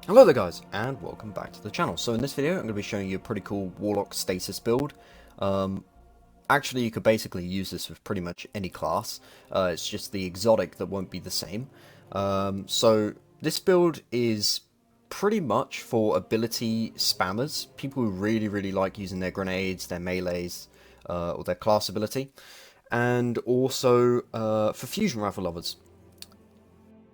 Hello there guys, and welcome back to the channel. So in this video I'm going to be showing you a pretty cool Warlock Stasis build. Actually you could basically use this with pretty much any class, it's just the exotic that won't be the same. So this build is pretty much for ability spammers, people who really like using their grenades, their melees, or their class ability, and also for fusion rifle lovers.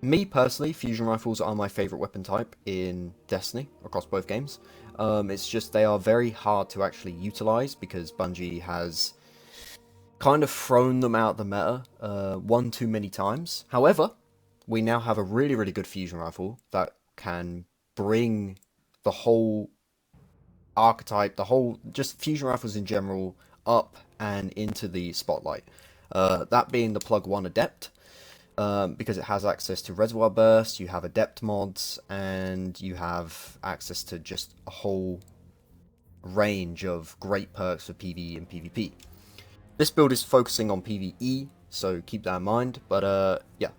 Me, personally, fusion rifles are my favourite weapon type in Destiny, across both games. It's just they are very hard to actually utilise, because Bungie has kind of thrown them out the meta one too many times. However, we now have a really good fusion rifle that can bring the whole archetype, just fusion rifles in general, up and into the spotlight. That being the Plug 1 Adept. Because it has access to reservoir burst, you have adept mods, and you have access to just a whole range of great perks for PvE and PvP. This build is focusing on PvE, so keep that in mind, but yeah.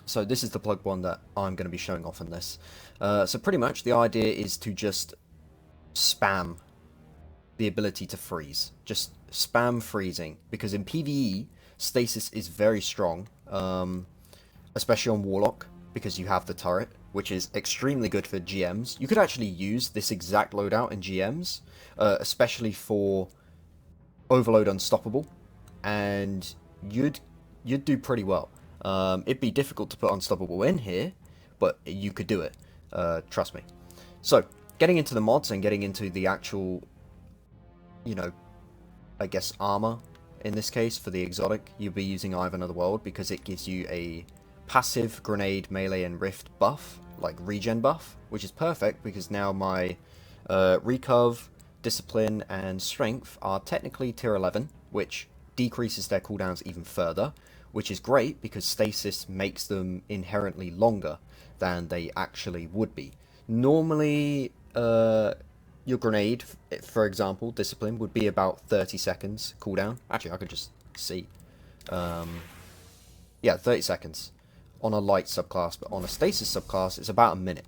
So this is the plug one that I'm going to be showing off in this. So pretty much the idea is to just spam the ability to freeze. Just spam freezing, because in PvE, Stasis is very strong, especially on Warlock, because you have the turret, which is extremely good for GMs. You could actually use this exact loadout in GMs, especially for Overload Unstoppable, and you'd do pretty well. It'd be difficult to put Unstoppable in here, but you could do it, trust me. So, getting into the mods and getting into the actual, I guess, armor. In this case, for the exotic, you'll be using Eye of Another World, because it gives you a passive grenade, melee, and rift buff, like regen buff, which is perfect because now my recov, discipline, and strength are technically tier 11, which decreases their cooldowns even further, which is great because stasis makes them inherently longer than they actually would be. Normally, your grenade, for example, discipline, would be about 30 seconds cooldown. Actually, I could just see. Yeah, 30 seconds on a light subclass, but on a stasis subclass, it's about a minute.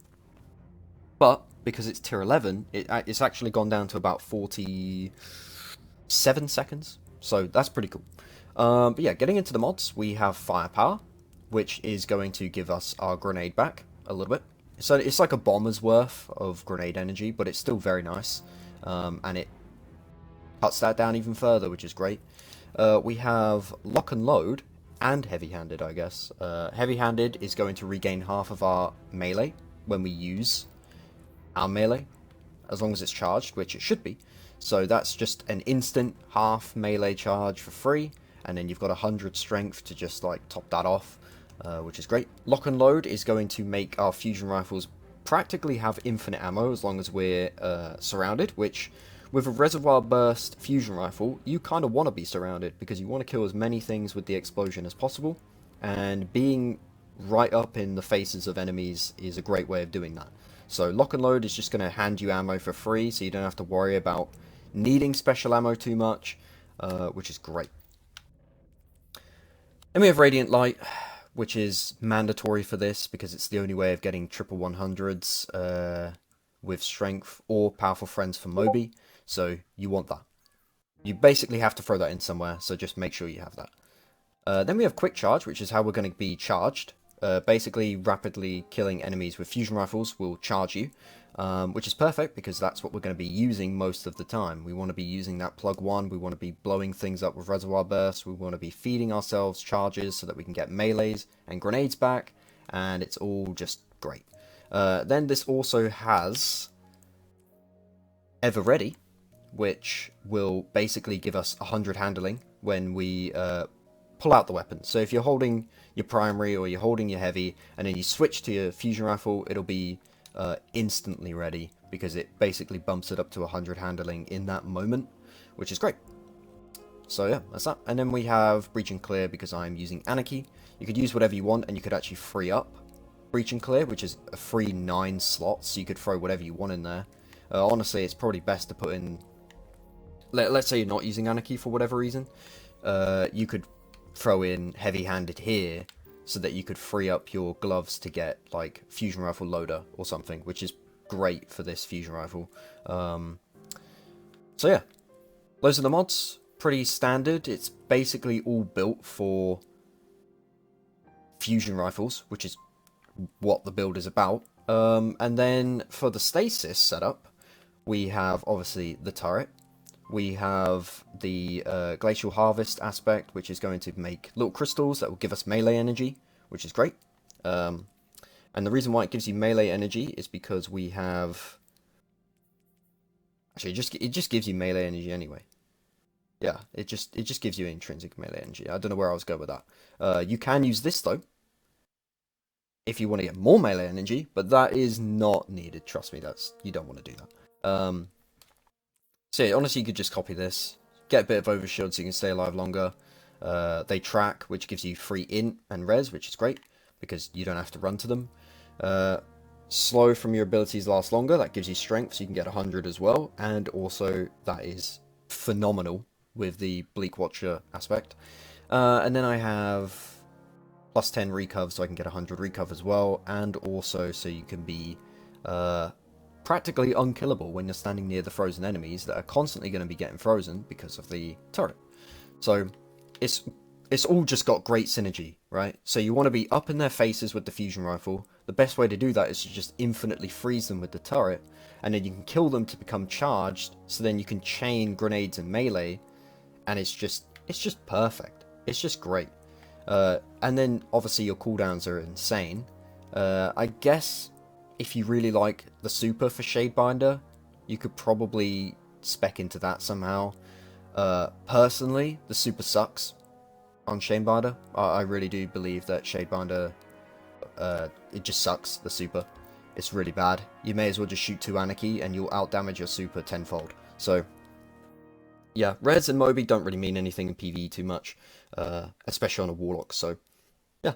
But because it's tier 11, it's actually gone down to about 47 seconds. So that's pretty cool. But yeah, getting into the mods, we have Firepower, which is going to give us our grenade back a little bit. So it's like a bomber's worth of grenade energy, but it's still very nice. And it cuts that down even further, which is great. We have Lock and Load and Heavy-Handed, I guess. Heavy-Handed is going to regain half of our melee when we use our melee, as long as it's charged, which it should be. So that's just an instant half melee charge for free, and then you've got 100 strength to just like top that off. Which is great. Lock and Load is going to make our fusion rifles practically have infinite ammo as long as we're surrounded, which with a reservoir burst fusion rifle, you kind of want to be surrounded because you want to kill as many things with the explosion as possible, and being right up in the faces of enemies is a great way of doing that. So Lock and Load is just going to hand you ammo for free, so you don't have to worry about needing special ammo too much, which is great. Then we have Radiant Light, which is mandatory for this because it's the only way of getting triple 100s with strength or powerful friends for Moby, so you want that. You basically have to throw that in somewhere, so just make sure you have that. Then we have Quick Charge, which is how we're going to be charged. Basically, rapidly killing enemies with fusion rifles will charge you, which is perfect because that's what we're going to be using most of the time. We want to be using that plug 1, we want to be blowing things up with reservoir bursts, we want to be feeding ourselves charges so that we can get melees and grenades back, and it's all just great. Then this also has Ever Ready, which will basically give us 100 handling when we pull out the weapon. So if you're holding your primary or you're holding your heavy and then you switch to your fusion rifle, it'll be instantly ready because it basically bumps it up to 100 handling in that moment, which is great. So yeah, that's that. And then we have Breach and Clear because I'm using Anarchy. You could use whatever you want, and you could actually free up Breach and Clear, which is a free 9 slots, so you could throw whatever you want in there. Honestly, it's probably best to put in, let's say you're not using Anarchy for whatever reason, you could throw in Heavy-Handed here so that you could free up your gloves to get like fusion rifle loader or something, which is great for this fusion rifle. So yeah, those are the mods. Pretty standard. It's basically all built for fusion rifles, which is what the build is about. And then for the Stasis setup, we have obviously the turret. We have the Glacial Harvest aspect, which is going to make little crystals that will give us melee energy, which is great. And the reason why it gives you melee energy is because we have... Actually, it just gives you melee energy anyway. Yeah, it just gives you intrinsic melee energy. I don't know where I was going with that. You can use this, though, if you want to get more melee energy, but that is not needed. Trust me, you don't want to do that. So yeah, honestly, you could just copy this, get a bit of overshield so you can stay alive longer. They track, which gives you free int and res, which is great, because you don't have to run to them. Slow from your abilities last longer, that gives you strength, so you can get 100 as well, and also that is phenomenal with the Bleak Watcher aspect. And then I have plus 10 recov, so I can get 100 recov as well, and also so you can be practically unkillable when you're standing near the frozen enemies that are constantly going to be getting frozen because of the turret. So it's all just got great synergy, right? So you want to be up in their faces with the fusion rifle. The best way to do that is to just infinitely freeze them with the turret, and then you can kill them to become charged, so then you can chain grenades and melee, and it's just perfect. It's just great. And then obviously your cooldowns are insane. I guess if you really like the super for Shadebinder, you could probably spec into that somehow. Personally, the super sucks on Shadebinder. I really do believe that Shadebinder, it just sucks, the super. It's really bad. You may as well just shoot 2 Anarchy and you'll outdamage your super tenfold. So, yeah, Res and Moby don't really mean anything in PvE too much, especially on a Warlock, so yeah.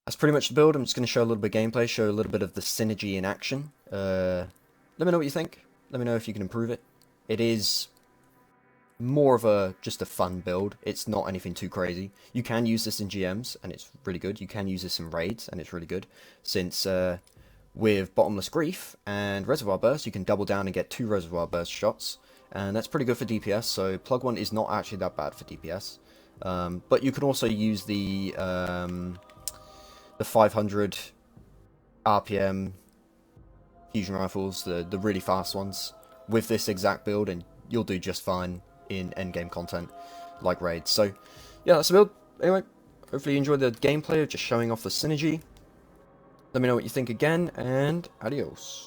That's pretty much the build. I'm just going to show a little bit of gameplay, show a little bit of the synergy in action. Let me know what you think. Let me know if you can improve it. It is more of just a fun build. It's not anything too crazy. You can use this in GMs, and it's really good. You can use this in raids, and it's really good. Since with Bottomless Grief and Reservoir Burst, you can double down and get 2 Reservoir Burst shots. And that's pretty good for DPS, so Plug 1 is not actually that bad for DPS. But you can also use the 500 RPM fusion rifles, the really fast ones, with this exact build, and you'll do just fine in endgame content like raids. So yeah, that's the build. Anyway, hopefully you enjoyed the gameplay of just showing off the synergy. Let me know what you think again, and adios.